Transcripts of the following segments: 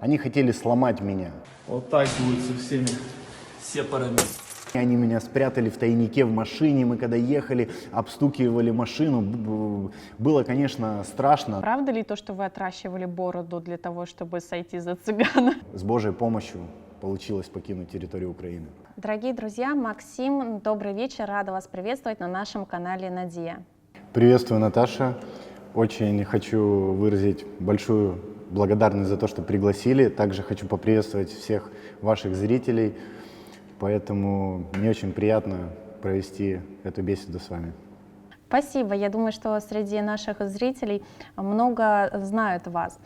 Они хотели сломать меня. Вот так будет со всеми сепарами. Они меня спрятали в тайнике в машине, мы когда ехали, обстукивали машину. Было, конечно, страшно. Правда ли то, что вы отращивали бороду для того, чтобы сойти за цыгана? С Божьей помощью получилось покинуть территорию Украины. Дорогие друзья, Максим, добрый вечер, рада вас приветствовать на нашем канале Надия. Приветствую, Наташа. Очень хочу выразить большую благодарность за то, что пригласили. Также хочу поприветствовать всех ваших зрителей. Поэтому мне очень приятно провести эту беседу с вами. Спасибо. Я думаю, что среди наших зрителей много знают вас.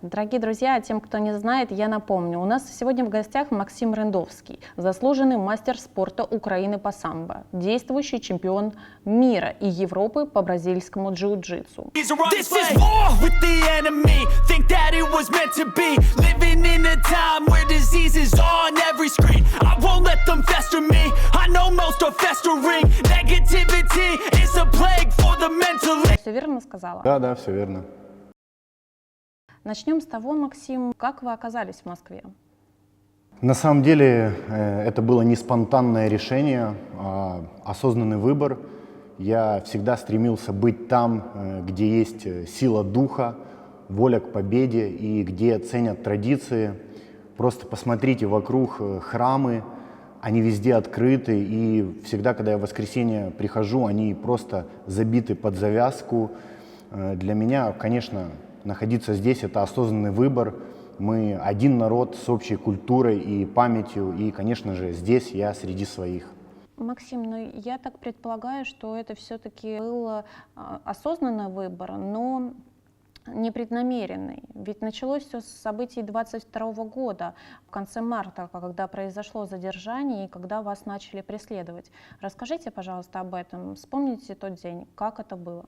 Дорогие друзья, тем, кто не знает, я напомню. У нас сегодня в гостях Максим Рендовский, заслуженный мастер спорта Украины по самбо, действующий чемпион мира и Европы по бразильскому джиу-джитсу. Все верно сказала? Да, все верно. Начнем с того, Максим, как вы оказались в Москве? На самом деле это было не спонтанное решение, а осознанный выбор. Я всегда стремился быть там, где есть сила духа, воля к победе и где ценят традиции. Просто посмотрите вокруг храмы, они везде открыты, и всегда, когда я в воскресенье прихожу, они просто забиты под завязку. Для меня, конечно, находиться здесь – это осознанный выбор. Мы один народ с общей культурой и памятью, и, конечно же, здесь я среди своих. Максим, ну я так предполагаю, что это все-таки был осознанный выбор, но непреднамеренный. Ведь началось все с событий 22 года, в конце марта, когда произошло задержание и когда вас начали преследовать. Расскажите, пожалуйста, об этом. Вспомните тот день, как это было.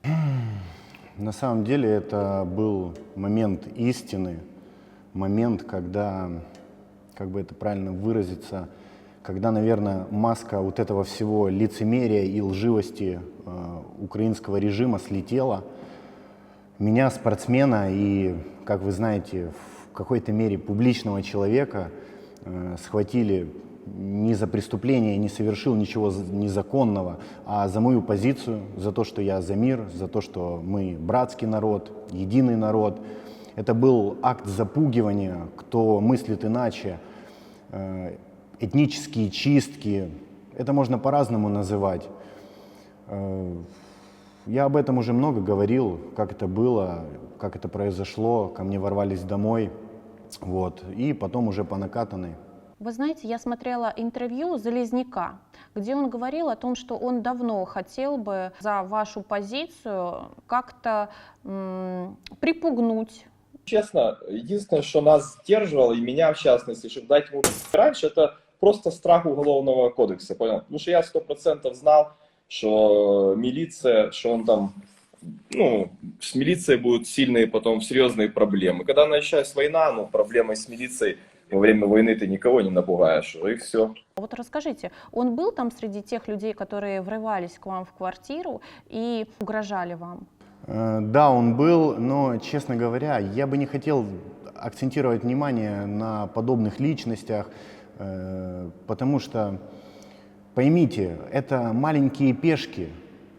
На самом деле это был момент истины, момент, когда, как бы это правильно выразиться, когда, наверное, маска вот этого всего лицемерия и лживости украинского режима слетела. Меня, спортсмена и, как вы знаете, в какой-то мере публичного человека схватили не за преступление, не совершил ничего незаконного, а за мою позицию, за то, что я за мир, за то, что мы братский народ, единый народ. Это был акт запугивания, кто мыслит иначе, этнические чистки, это можно по-разному называть. Я об этом уже много говорил, как это было, как это произошло, ко мне ворвались домой, вот, и потом уже по накатанной. Вы знаете, я смотрела интервью Залезняка, где он говорил о том, что он давно хотел бы за вашу позицию как-то припугнуть. Честно, единственное, что нас сдерживало, и меня в частности, чтобы дать ему раньше, это просто страх уголовного кодекса, понял? Потому что я 100% знал, что милиция, что он там, с милицией будут сильные потом серьезные проблемы. Когда началась война, проблемой с милицией во время войны ты никого не напугаешь, и все. Вот расскажите, он был там среди тех людей, которые врывались к вам в квартиру и угрожали вам? Да, он был, но, честно говоря, я бы не хотел акцентировать внимание на подобных личностях, потому что, поймите, это маленькие пешки,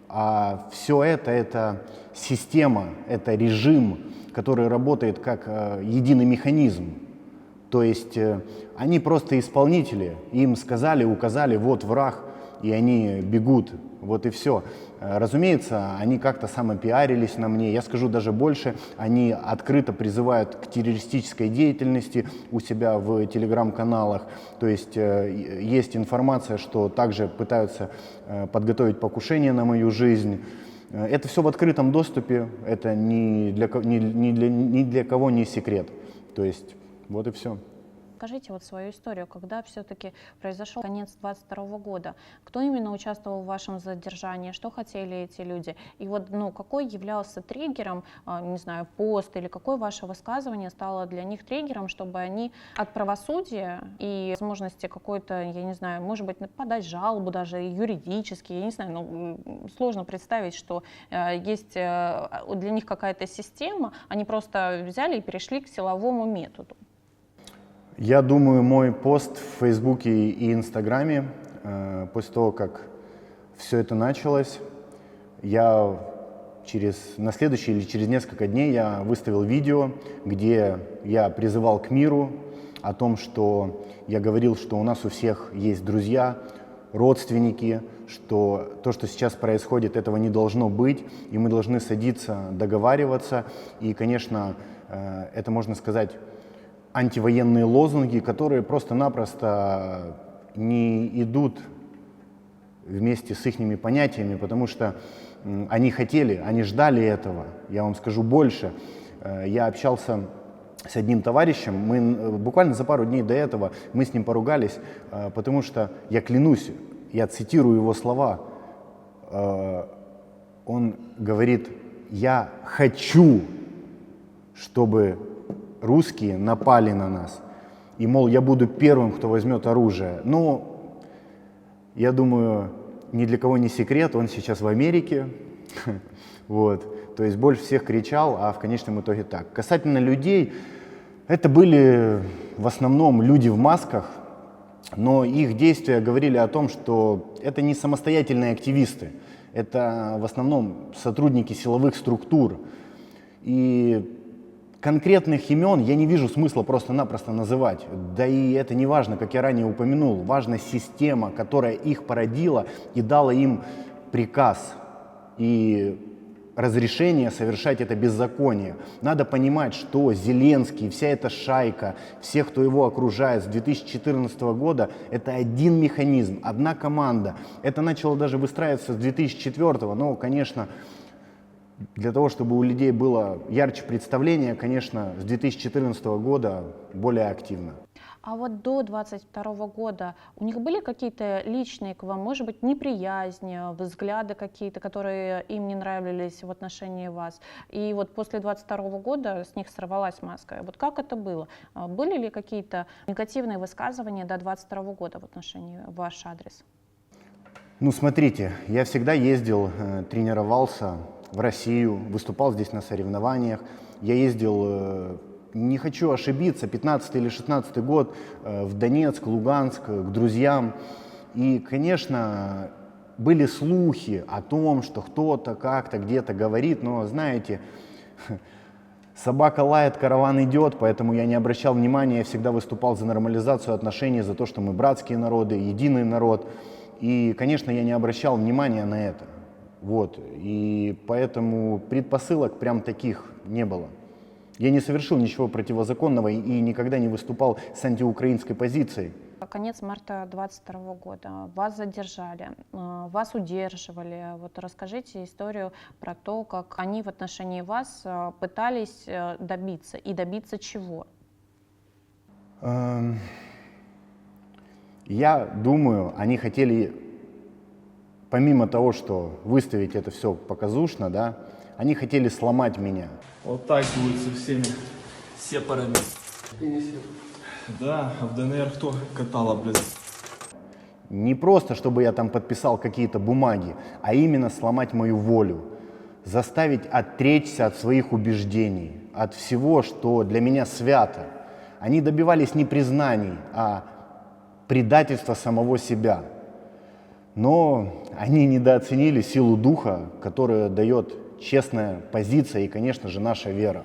а все это система, это режим, который работает как единый механизм. То есть они просто исполнители, им сказали, указали, вот враг, и они бегут, вот и все. Разумеется, они как-то самопиарились на мне, я скажу даже больше, они открыто призывают к террористической деятельности у себя в телеграм-каналах, то есть есть информация, что также пытаются подготовить покушение на мою жизнь. Это все в открытом доступе, это ни для кого не секрет, то есть вот и все. Скажите вот свою историю, когда все-таки произошел конец 22 года, кто именно участвовал в вашем задержании, что хотели эти люди, и вот, какой являлся триггером, не знаю, пост или какое ваше высказывание стало для них триггером, чтобы они от правосудия и возможности какой-то, я не знаю, может быть, подать жалобу даже юридически, я не знаю, сложно представить, что есть для них какая-то система, они просто взяли и перешли к силовому методу. Я думаю, мой пост в Фейсбуке и Инстаграме, после того, как все это началось, на следующий или через несколько дней я выставил видео, где я призывал к миру, о том, что я говорил, что у нас у всех есть друзья, родственники, что то, что сейчас происходит, этого не должно быть, и мы должны садиться, договариваться. И, конечно, это, можно сказать, антивоенные лозунги, которые просто-напросто не идут вместе с их понятиями, потому что они хотели, они ждали этого. Я вам скажу больше. Я общался с одним товарищем, мы буквально за пару дней до этого мы с ним поругались, потому что, я клянусь, я цитирую его слова, он говорит: я хочу, чтобы русские напали на нас, и, мол, я буду первым, кто возьмет оружие. Ну, я думаю, ни для кого не секрет, он сейчас в Америке, вот, то есть больше всех кричал, а в конечном итоге так. Касательно людей, это были в основном люди в масках, но их действия говорили о том, что это не самостоятельные активисты, это в основном сотрудники силовых структур. И конкретных имен я не вижу смысла просто-напросто называть. Да и это не важно, как я ранее упомянул. Важна система, которая их породила и дала им приказ и разрешение совершать это беззаконие. Надо понимать, что Зеленский, вся эта шайка, все, кто его окружает с 2014 года, это один механизм, одна команда. Это начало даже выстраиваться с 2004, но, конечно, для того, чтобы у людей было ярче представление, конечно, с 2014 года более активно. А вот до 22 года у них были какие-то личные к вам, может быть, неприязни, взгляды какие-то, которые им не нравились в отношении вас? И вот после 22 года с них сорвалась маска. Вот как это было? Были ли какие-то негативные высказывания до 22 года в отношении ваш адрес? Ну, смотрите, я всегда ездил, тренировался в Россию, выступал здесь на соревнованиях. Я ездил, не хочу ошибиться, 15 или 16 год в Донецк, Луганск, к друзьям. И, конечно, были слухи о том, что кто-то как-то где-то говорит, но, знаете, собака лает, караван идет, поэтому я не обращал внимания, я всегда выступал за нормализацию отношений, за то, что мы братские народы, единый народ. И, конечно, я не обращал внимания на это. Вот. И поэтому предпосылок прям таких не было. Я не совершил ничего противозаконного и никогда не выступал с антиукраинской позицией. Конец марта 2022 года. Вас задержали, вас удерживали. Вот расскажите историю про то, как они в отношении вас пытались добиться. И добиться чего? Я думаю, они хотели, помимо того, что выставить это все показушно, да, они хотели сломать меня. Вот так будет со всеми сепарами. Да, а в ДНР кто катала, блядь? Не просто, чтобы я там подписал какие-то бумаги, а именно сломать мою волю, заставить отречься от своих убеждений, от всего, что для меня свято. Они добивались не признаний, а предательства самого себя. Но они недооценили силу духа, которую дает честная позиция и, конечно же, наша вера.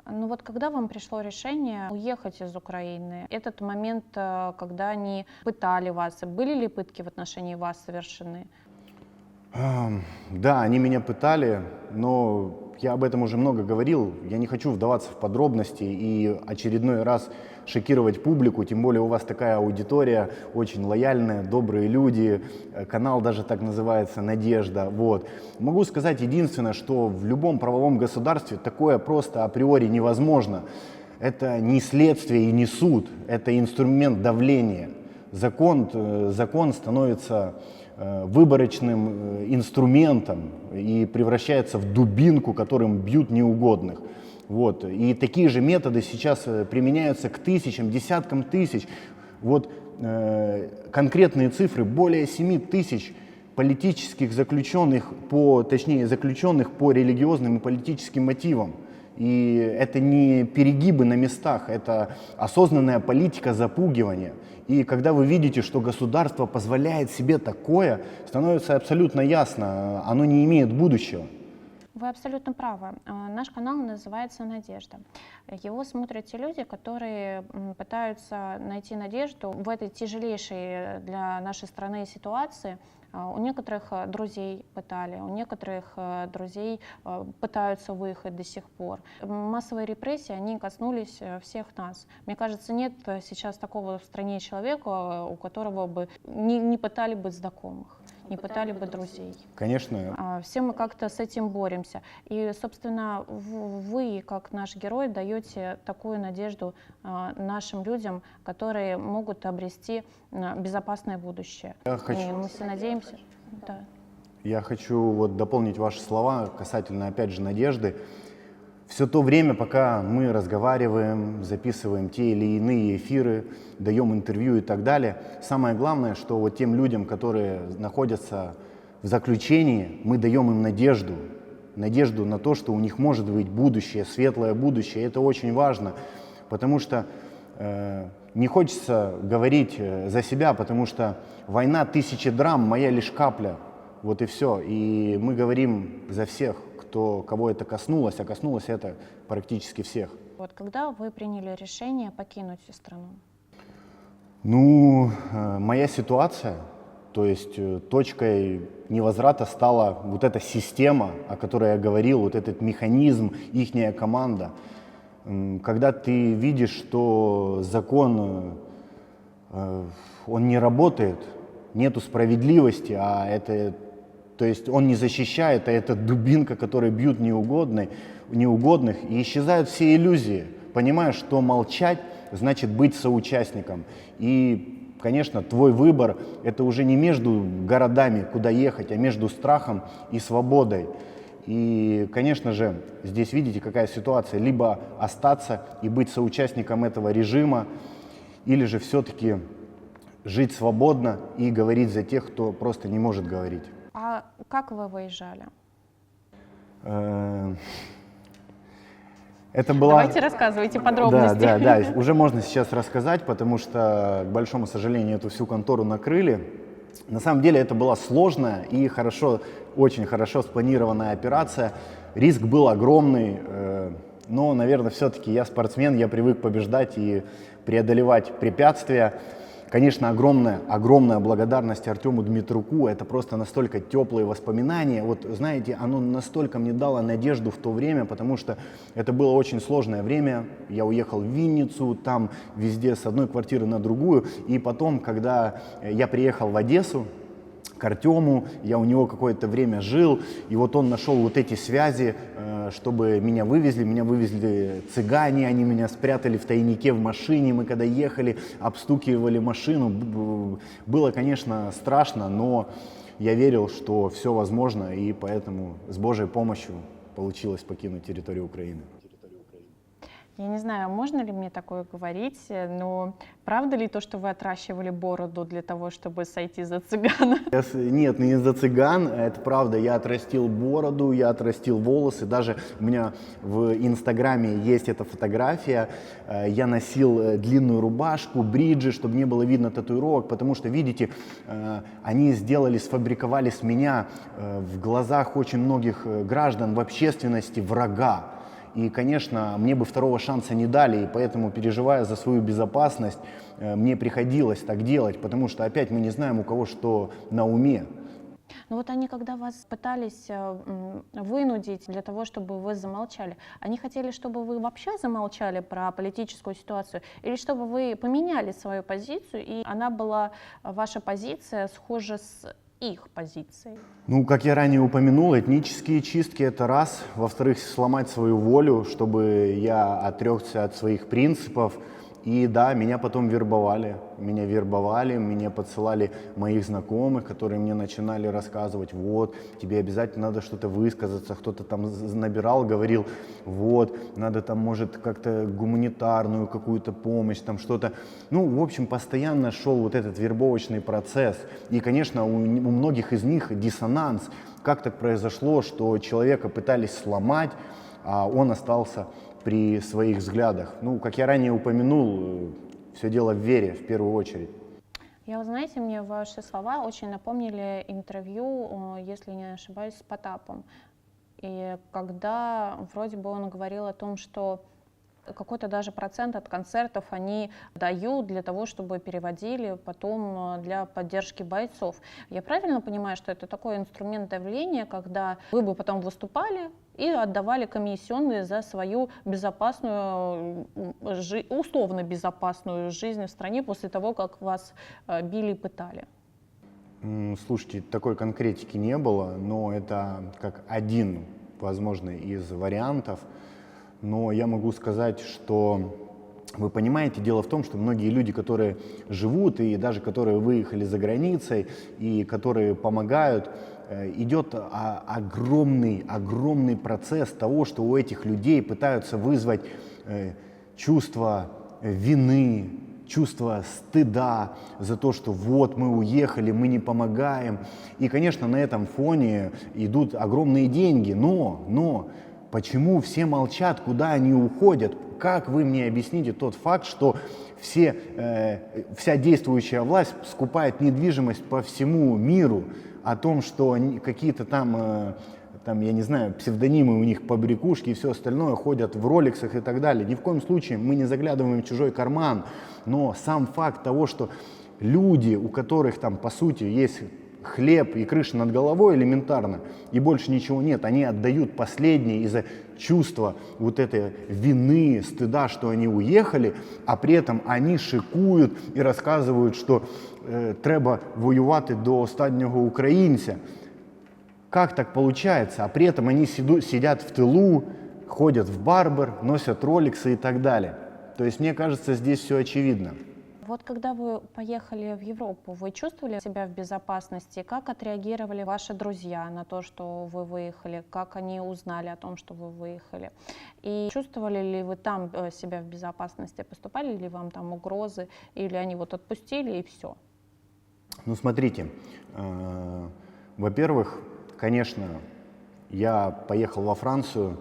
Ну вот когда вам пришло решение уехать из Украины, этот момент, когда они пытали вас, были ли пытки в отношении вас совершены? Да, они меня пытали, но я об этом уже много говорил. Я не хочу вдаваться в подробности и очередной раз шокировать публику, тем более у вас такая аудитория, очень лояльная, добрые люди, канал даже так называется «Надежда». Вот. Могу сказать единственное, что в любом правовом государстве такое просто априори невозможно. Это не следствие и не суд, это инструмент давления. Закон становится выборочным инструментом и превращается в дубинку, которым бьют неугодных. Вот. И такие же методы сейчас применяются к тысячам, десяткам тысяч. Вот конкретные цифры: более 7 тысяч политических заключенных, заключенных по религиозным и политическим мотивам. И это не перегибы на местах, это осознанная политика запугивания. И когда вы видите, что государство позволяет себе такое, становится абсолютно ясно, оно не имеет будущего. Вы абсолютно правы. Наш канал называется «Надежда». Его смотрят те люди, которые пытаются найти надежду в этой тяжелейшей для нашей страны ситуации. У некоторых друзей пытали, у некоторых друзей пытаются выехать до сих пор. Массовые репрессии, они коснулись всех нас. Мне кажется, нет сейчас такого в стране человека, у которого бы не пытали бы знакомых, не пытали бы друзей. Конечно. Все мы как-то с этим боремся. И, собственно, вы, как наш герой, даете такую надежду нашим людям, которые могут обрести безопасное будущее. И мы все надеемся. Да. Я хочу вот дополнить ваши слова касательно, опять же, надежды. Все то время, пока мы разговариваем, записываем те или иные эфиры, даем интервью и так далее, самое главное, что вот тем людям, которые находятся в заключении, мы даем им надежду. Надежду на то, что у них может быть будущее, светлое будущее. Это очень важно, потому что не хочется говорить за себя, потому что война 1000 драм, моя лишь капля. Вот и все. И мы говорим за всех, кого это коснулось, а коснулось это практически всех. Вот когда вы приняли решение покинуть страну? Ну, моя ситуация, то есть точкой невозврата стала вот эта система, о которой я говорил, вот этот механизм, ихняя команда. Когда ты видишь, что закон, он не работает, нету справедливости, а это, то есть он не защищает, а это дубинка, которой бьют неугодных, и исчезают все иллюзии. Понимаешь, что молчать значит быть соучастником. И, конечно, твой выбор – это уже не между городами, куда ехать, а между страхом и свободой. И, конечно же, здесь видите, какая ситуация. Либо остаться и быть соучастником этого режима, или же все-таки жить свободно и говорить за тех, кто просто не может говорить. А как вы выезжали? Это была... Давайте рассказывайте подробности. Да, уже можно сейчас рассказать, потому что, к большому сожалению, эту всю контору накрыли. На самом деле это была сложная и очень хорошо спланированная операция. Риск был огромный, но, наверное, все-таки я спортсмен, я привык побеждать и преодолевать препятствия. Конечно, огромная благодарность Артему Дмитруку. Это просто настолько теплые воспоминания. Вот, знаете, оно настолько мне дало надежду в то время, потому что это было очень сложное время. Я уехал в Винницу, там везде с одной квартиры на другую. И потом, когда я приехал в Одессу, к Артему, я у него какое-то время жил, и вот он нашел вот эти связи, чтобы меня вывезли цыгане, они меня спрятали в тайнике в машине, мы когда ехали, обстукивали машину, было, конечно, страшно, но я верил, что все возможно, и поэтому с Божьей помощью получилось покинуть территорию Украины. Я не знаю, можно ли мне такое говорить, но правда ли то, что вы отращивали бороду для того, чтобы сойти за цыгана? Нет, не из-за цыган, это правда. Я отрастил бороду, я отрастил волосы. Даже у меня в Инстаграме есть эта фотография. Я носил длинную рубашку, бриджи, чтобы не было видно татуировок, потому что, видите, они сфабриковали с меня в глазах очень многих граждан в общественности врага. И, конечно, мне бы второго шанса не дали, и поэтому, переживая за свою безопасность, мне приходилось так делать, потому что опять мы не знаем, у кого что на уме. Ну вот они, когда вас пытались вынудить для того, чтобы вы замолчали, они хотели, чтобы вы вообще замолчали про политическую ситуацию, или чтобы вы поменяли свою позицию, и она была, ваша позиция, схожа с их позицией? Ну, как я ранее упомянул, этнические чистки – это раз. Во-вторых, сломать свою волю, чтобы я отрекся от своих принципов. И да, меня потом вербовали. Меня подсылали моих знакомых, которые мне начинали рассказывать: вот, тебе обязательно надо что-то высказаться. Кто-то там набирал, говорил: вот, надо там, может, как-то гуманитарную какую-то помощь, там что-то. Ну, в общем, постоянно шел вот этот вербовочный процесс. И, конечно, у многих из них диссонанс. Как так произошло, что человека пытались сломать, а он остался при своих взглядах. Ну, как я ранее упомянул, все дело в вере в первую очередь. Я, вы знаете, мне ваши слова очень напомнили интервью, если не ошибаюсь, с Потапом. И когда вроде бы он говорил о том, что какой-то даже процент от концертов они дают для того, чтобы переводили потом для поддержки бойцов. Я правильно понимаю, что это такой инструмент давления, когда вы бы потом выступали и отдавали комиссионные за свою безопасную, условно безопасную жизнь в стране после того, как вас били и пытали? Слушайте, такой конкретики не было, но это как один, возможно, из вариантов. Но я могу сказать, что вы понимаете, дело в том, что многие люди, которые живут и даже которые выехали за границей и которые помогают, идет огромный процесс того, что у этих людей пытаются вызвать чувство вины, чувство стыда за то, что вот мы уехали, мы не помогаем. И, конечно, на этом фоне идут огромные деньги, но почему все молчат, куда они уходят? Как вы мне объясните тот факт, что вся действующая власть скупает недвижимость по всему миру, о том, что какие-то там, я не знаю, псевдонимы у них, побрякушки и все остальное, ходят в роликсах и так далее. Ни в коем случае мы не заглядываем в чужой карман, но сам факт того, что люди, у которых там по сути есть хлеб и крыша над головой элементарно, и больше ничего нет, они отдают последнее из-за чувства вот этой вины, стыда, что они уехали, а при этом они шикуют і розказують, що треба воювати до останнього українця. Как так получается? А при этом они сидят в тылу, ходят в барбер, носят роликсы и так далее. То есть мне кажется, здесь все очевидно. Вот когда вы поехали в Европу, вы чувствовали себя в безопасности? Как отреагировали ваши друзья на то, что вы выехали? Как они узнали о том, что вы выехали? И чувствовали ли вы там себя в безопасности? Поступали ли вам там угрозы? Или они вот отпустили и все? Ну, смотрите, во-первых, конечно, я поехал во Францию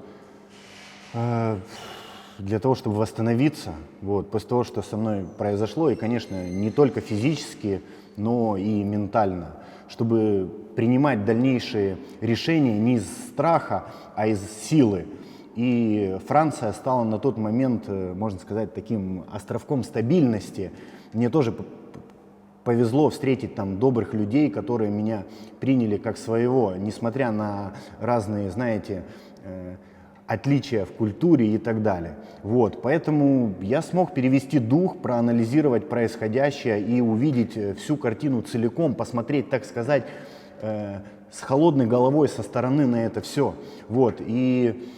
для того, чтобы восстановиться, вот, после того, что со мной произошло, и, конечно, не только физически, но и ментально, чтобы принимать дальнейшие решения не из страха, а из силы. И Франция стала на тот момент, можно сказать, таким островком стабильности. Мне тоже повезло встретить там добрых людей, которые меня приняли как своего, несмотря на разные, знаете, отличия в культуре и так далее. Вот, поэтому я смог перевести дух, проанализировать происходящее и увидеть всю картину целиком, посмотреть, так сказать, с холодной головой со стороны на это все. Вот, и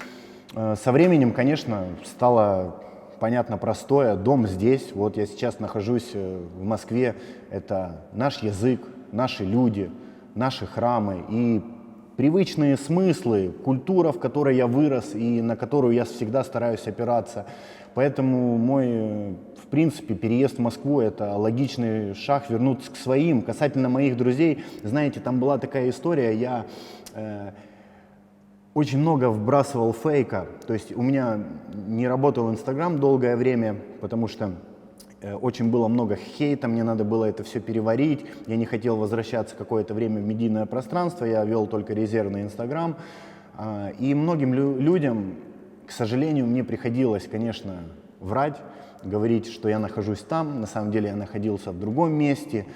со временем, конечно, стало понятно простое. Дом здесь, вот я сейчас нахожусь в Москве, это наш язык, наши люди, наши храмы и привычные смыслы, культура, в которой я вырос и на которую я всегда стараюсь опираться. Поэтому мой, в принципе, переезд в Москву – это логичный шаг вернуться к своим. Касательно моих друзей, знаете, там была такая история, я очень много вбрасывал фейка. То есть у меня не работал Инстаграм долгое время, потому что очень было много хейта, мне надо было это все переварить, я не хотел возвращаться какое-то время в медийное пространство, я вел только резервный Инстаграм. И многим людям, к сожалению, мне приходилось, конечно, врать, говорить, что я нахожусь там, на самом деле я находился в другом месте.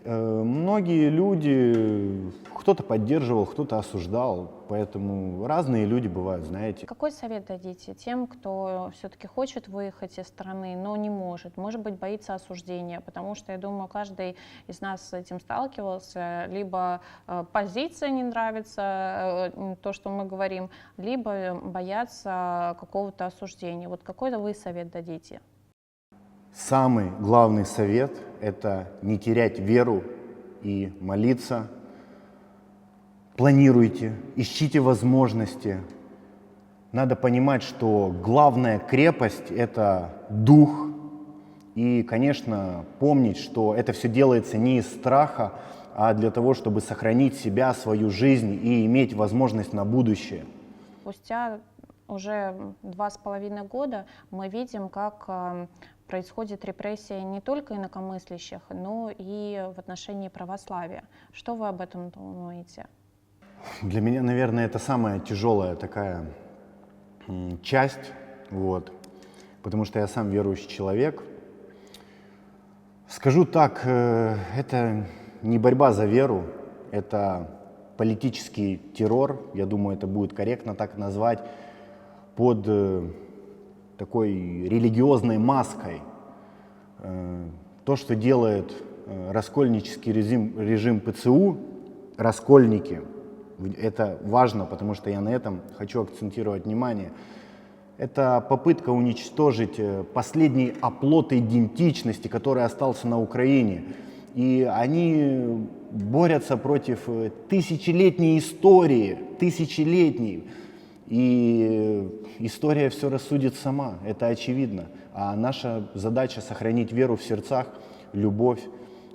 Многие люди, кто-то поддерживал, кто-то осуждал, поэтому разные люди бывают, знаете. Какой совет дадите тем, кто все-таки хочет выехать из страны, но не может быть, боится осуждения? Потому что, я думаю, каждый из нас с этим сталкивался. Либо позиция не нравится, то, что мы говорим, либо боятся какого-то осуждения. Вот какой-то вы совет дадите? Самый главный совет – это не терять веру и молиться. Планируйте, ищите возможности. Надо понимать, что главная крепость – это дух. И, конечно, помнить, что это все делается не из страха, а для того, чтобы сохранить себя, свою жизнь и иметь возможность на будущее. Спустя уже 2,5 года мы видим, как происходит репрессия не только инакомыслящих, но и в отношении православия. Что вы об этом думаете? Для меня, наверное, это самая тяжелая такая часть, вот, потому что я сам верующий человек. Скажу так, это не борьба за веру, это политический террор, я думаю, это будет корректно так назвать, под такой религиозной маской. То, что делает раскольнический режим ПЦУ, раскольники, это важно, потому что я на этом хочу акцентировать внимание. Это попытка уничтожить последний оплот идентичности, который остался на Украине. И они борются против тысячелетней истории, тысячелетней. И история все рассудит сама, это очевидно. А наша задача сохранить веру в сердцах, любовь,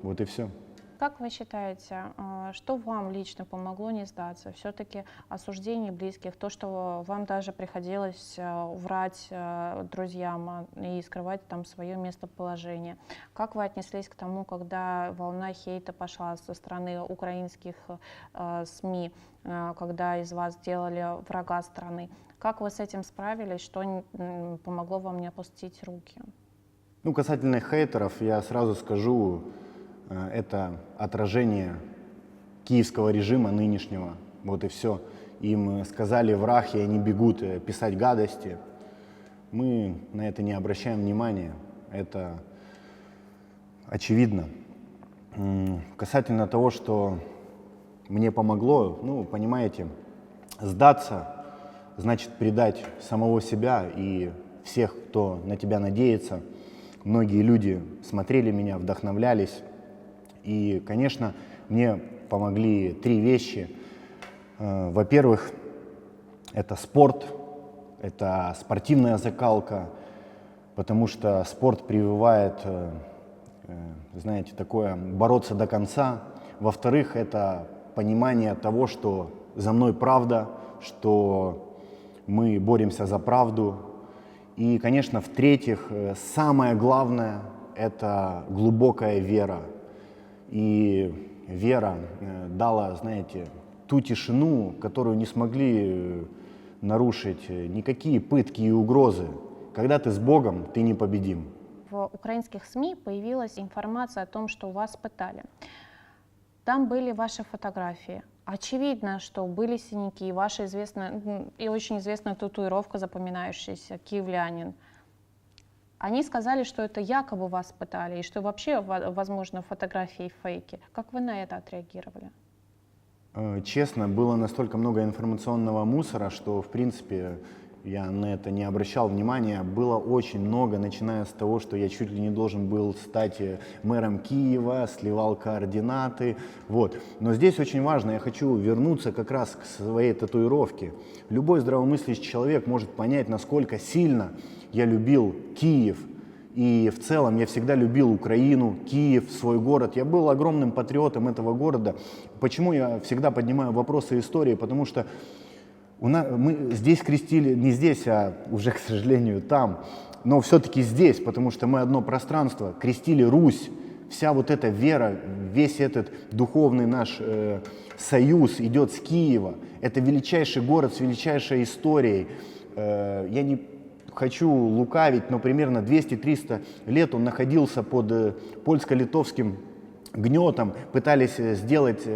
вот и все. Как вы считаете, что вам лично помогло не сдаться? Все-таки осуждение близких, то, что вам даже приходилось врать друзьям и скрывать там свое местоположение. Как вы отнеслись к тому, когда волна хейта пошла со стороны украинских СМИ, когда из вас сделали врага страны? Как вы с этим справились? Что помогло вам не опустить руки? Ну, касательно хейтеров, я сразу скажу, это отражение киевского режима нынешнего, вот и все. Им сказали враг, и они бегут писать гадости. Мы на это не обращаем внимания, это очевидно. Касательно того, что мне помогло, ну, понимаете, сдаться значит предать самого себя и всех, кто на тебя надеется. Многие люди смотрели меня, вдохновлялись. И, конечно, мне помогли 3 вещи. Во-первых, это спорт, это спортивная закалка, потому что спорт прививает, знаете, такое бороться до конца. Во-вторых, это понимание того, что за мной правда, что мы боремся за правду. И, конечно, в-третьих, самое главное – это глубокая вера. И вера дала, знаете, ту тишину, которую не смогли нарушить никакие пытки и угрозы. Когда ты с Богом, ты непобедим. В украинских СМИ появилась информация о том, что вас пытали. Там были ваши фотографии. Очевидно, что были синяки, ваша известная и очень известная татуировка, запоминающаяся, киевлянин. Они сказали, что это якобы вас пытали, и что вообще, возможно, фотографии фейки. Как вы на это отреагировали? Честно, было настолько много информационного мусора, что, в принципе, я на это не обращал внимания. Было очень много, начиная с того, что я чуть ли не должен был стать мэром Киева, сливал координаты. Вот. Но здесь очень важно, я хочу вернуться как раз к своей татуировке. Любой здравомыслящий человек может понять, насколько сильно я любил Киев. И в целом я всегда любил Украину, Киев, свой город. Я был огромным патриотом этого города. Почему я всегда поднимаю вопросы истории? Потому что мы здесь крестили, не здесь, а уже, к сожалению, там, но все-таки здесь, потому что мы одно пространство, крестили Русь. Вся вот эта вера, весь этот духовный наш союз идет с Киева. Это величайший город с величайшей историей. Я не хочу лукавить, но примерно 200-300 лет он находился под польско-литовским гнетом, пытались сделать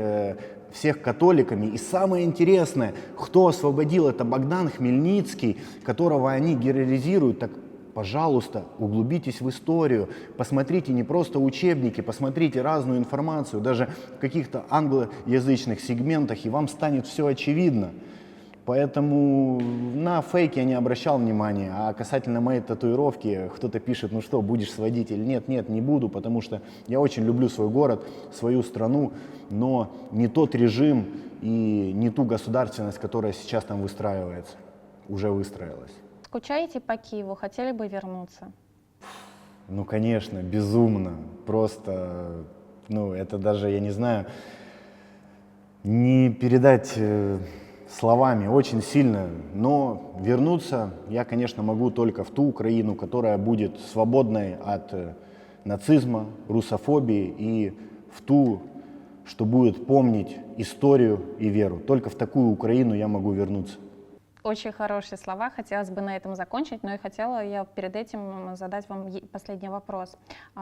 всех католиками. И самое интересное, кто освободил, это Богдан Хмельницкий, которого они героизируют. Так, пожалуйста, углубитесь в историю, посмотрите не просто учебники, посмотрите разную информацию, даже в каких-то англоязычных сегментах, и вам станет все очевидно. Поэтому на фейки я не обращал внимания, а касательно моей татуировки, кто-то пишет, ну что, будешь сводить или нет, нет, не буду, потому что я очень люблю свой город, свою страну, но не тот режим и не ту государственность, которая сейчас там выстраивается, уже выстроилась. Скучаете по Киеву, хотели бы вернуться? Ну, конечно, безумно, просто, ну, это даже, я не знаю, не передать словами очень сильно, но вернуться я, конечно, могу только в ту Украину, которая будет свободной от нацизма, русофобии, и в ту, что будет помнить историю и веру. Только в такую Украину я могу вернуться. Очень хорошие слова, хотелось бы на этом закончить, но и хотела я перед этим задать вам последний вопрос.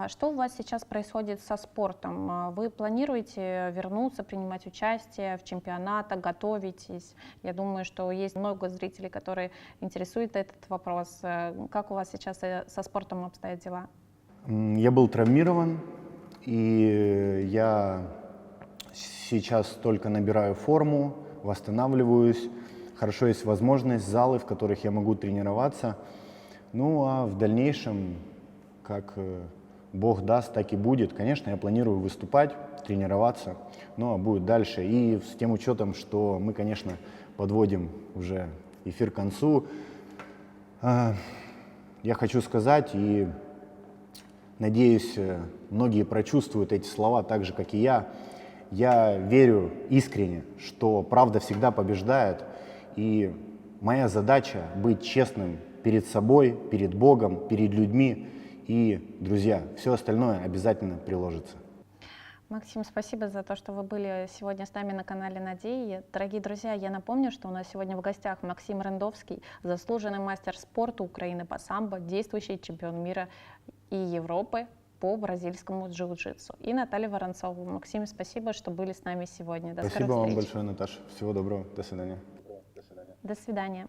Что у вас сейчас происходит со спортом? Вы планируете вернуться, принимать участие в чемпионатах, готовитесь? Я думаю, что есть много зрителей, которые интересуют этот вопрос. Как у вас сейчас со спортом обстоят дела? Я был травмирован, и я сейчас только набираю форму, восстанавливаюсь. Хорошо есть возможность, залы, в которых я могу тренироваться. Ну а в дальнейшем, как Бог даст, так и будет. Конечно, я планирую выступать, тренироваться, ну а будет дальше. И с тем учетом, что мы, конечно, подводим уже эфир к концу, я хочу сказать, и надеюсь, многие прочувствуют эти слова так же, как и я. Я верю искренне, что правда всегда побеждает. И моя задача быть честным перед собой, перед Богом, перед людьми. И, друзья, все остальное обязательно приложится. Максим, спасибо за то, что вы были сегодня с нами на канале Надеи. Дорогие друзья, я напомню, что у нас сегодня в гостях Максим Рендовский, заслуженный мастер спорта Украины по самбо, действующий чемпион мира и Европы по бразильскому джиу-джитсу. И Наталья Воронцова. Максим, спасибо, что были с нами сегодня. До Спасибо скорых вам встреч. большое, Наташа. Всего доброго. До свидания. До свидания.